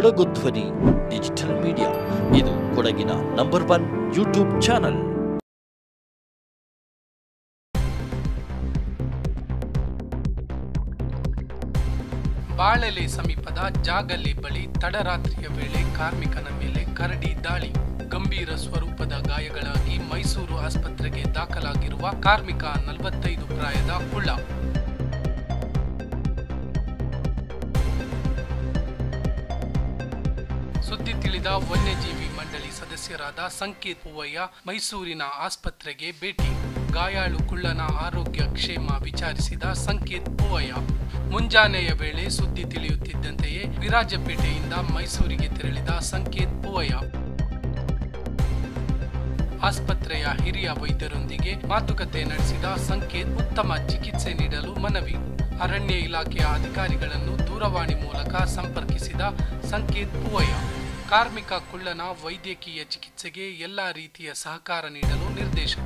ಕೊಡಗು ಧ್ವನಿ digital media, ಇದು ಕೊಡಗಿನ ನಂಬರ್ 1 ಯೂಟ್ಯೂಬ್ ಚಾನಲ್. ಬಾಳೆಲೆ ಸಮೀಪದ ಜಾಗಲಿ ಬಳಿ ತಡರಾತ್ರಿಯ ವೇಳೆ ಕಾರ್ಮಿಕನ ಮೇಲೆ ಕರಡಿ ದಾಳಿ. ಗಂಭೀರ ಸ್ವರೂಪದ ಗಾಯಗಳಾಗಿ ಮೈಸೂರು ಆಸ್ಪತ್ರೆಗೆ ದಾಖಲಾಗಿರುವ ಕಾರ್ಮಿಕ 45 ಪ್ರಾಯದ ಕುಳ್ಳ. ಸುದ್ದಿ ತಿಳಿದ ವನ್ಯಜೀವಿ ಮಂಡಳಿ ಸದಸ್ಯರಾದ ಸಂಕೇತ್ ಪೂವಯ್ಯ ಮೈಸೂರಿನ ಆಸ್ಪತ್ರೆಗೆ ಭೇಟಿ. ಗಾಯಾಳು ಕುಳ್ಳನ ಆರೋಗ್ಯ ಕ್ಷೇಮ ವಿಚಾರಿಸಿದ ಸಂಕೇತ್ ಪೂವಯ್ಯ. ಮುಂಜಾನೆಯ ವೇಳೆ ಸುದ್ದಿ ತಿಳಿಯುತ್ತಿದ್ದಂತೆಯೇ ವಿರಾಜಪೇಟೆಯಿಂದ ಮೈಸೂರಿಗೆ ತೆರಳಿದ ಸಂಕೇತ್ ಪೂವಯ್ಯ ಆಸ್ಪತ್ರೆಯ ಹಿರಿಯ ವೈದ್ಯರೊಂದಿಗೆ ಮಾತುಕತೆ ನಡೆಸಿದ ಸಂಕೇತ್ ಉತ್ತಮ ಚಿಕಿತ್ಸೆ ನೀಡಲು ಮನವಿ. ಅರಣ್ಯ ಇಲಾಖೆಯ ಅಧಿಕಾರಿಗಳನ್ನು ದೂರವಾಣಿ ಮೂಲಕ ಸಂಪರ್ಕಿಸಿದ ಸಂಕೇತ್ ಪೂವಯ್ಯ ಕಾರ್ಮಿಕ ಕುಳ್ಳನ ವೈದ್ಯಕೀಯ ಚಿಕಿತ್ಸೆಗೆ ಎಲ್ಲಾ ರೀತಿಯ ಸಹಕಾರ ನೀಡಲು ನಿರ್ದೇಶನ.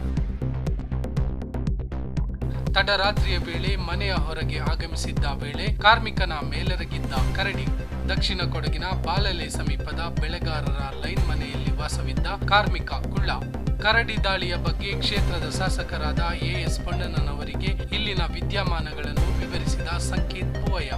ತಡರಾತ್ರಿಯ ವೇಳೆ ಮನೆಯ ಹೊರಗೆ ಆಗಮಿಸಿದ್ದ ವೇಳೆ ಕಾರ್ಮಿಕನ ಮೇಲೆರಗಿದ್ದ ಕರಡಿ. ದಕ್ಷಿಣ ಕೊಡಗಿನ ಬಾಳೆಲೆ ಸಮೀಪದ ಬೆಳೆಗಾರರ ಲೈನ್ ಮನೆಯಲ್ಲಿ ವಾಸವಿದ್ದ ಕಾರ್ಮಿಕ ಕುಳ್ಳ. ಕರಡಿ ದಾಳಿಯ ಬಗ್ಗೆ ಕ್ಷೇತ್ರದ ಶಾಸಕರಾದ ಎಎಸ್ ಪೊನ್ನಣ್ಣನವರಿಗೆ ಇಲ್ಲಿನ ವಿದ್ಯಮಾನಗಳನ್ನು ವಿವರಿಸಿದ ಸಂಕೇತ್ ಪೂವಯ್ಯ.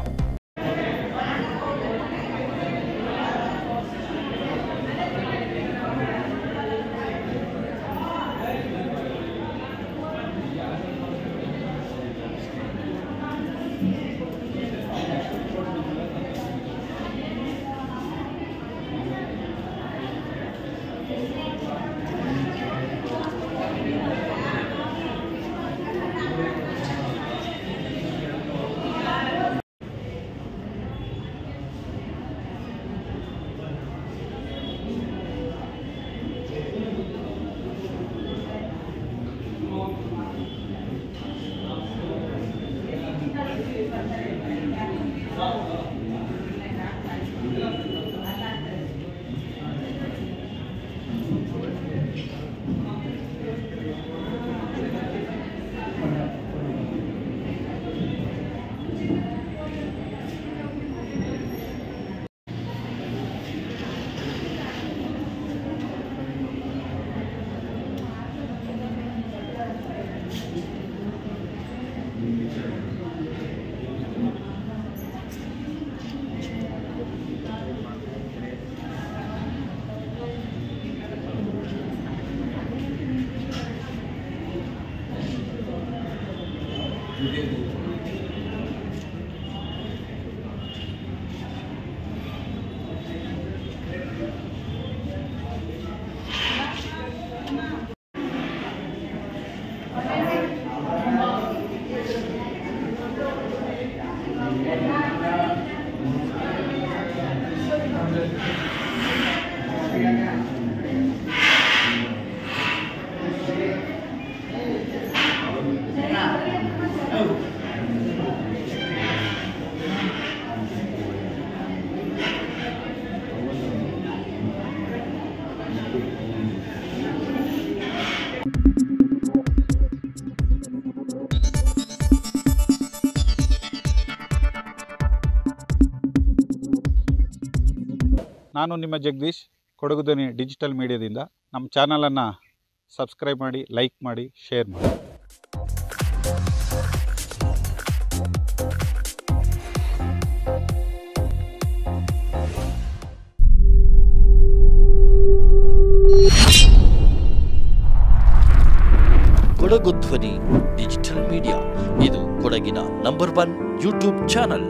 ನಾನು ನಿಮ್ಮ ಜಗದೀಶ್, ಕೊಡಗು ಧ್ವನಿ ಡಿಜಿಟಲ್ ಮೀಡಿಯಾದಿಂದ. ನಮ್ಮ ಚಾನಲನ್ನು ಸಬ್ಸ್ಕ್ರೈಬ್ ಮಾಡಿ, ಲೈಕ್ ಮಾಡಿ, ಶೇರ್ ಮಾಡಿ. ಕೊಡಗು ಧ್ವನಿ ಡಿಜಿಟಲ್ ಮೀಡಿಯಾ, ಇದು ಕೊಡಗಿನ ನಂಬರ್ 1 ಯೂಟ್ಯೂಬ್ ಚಾನಲ್.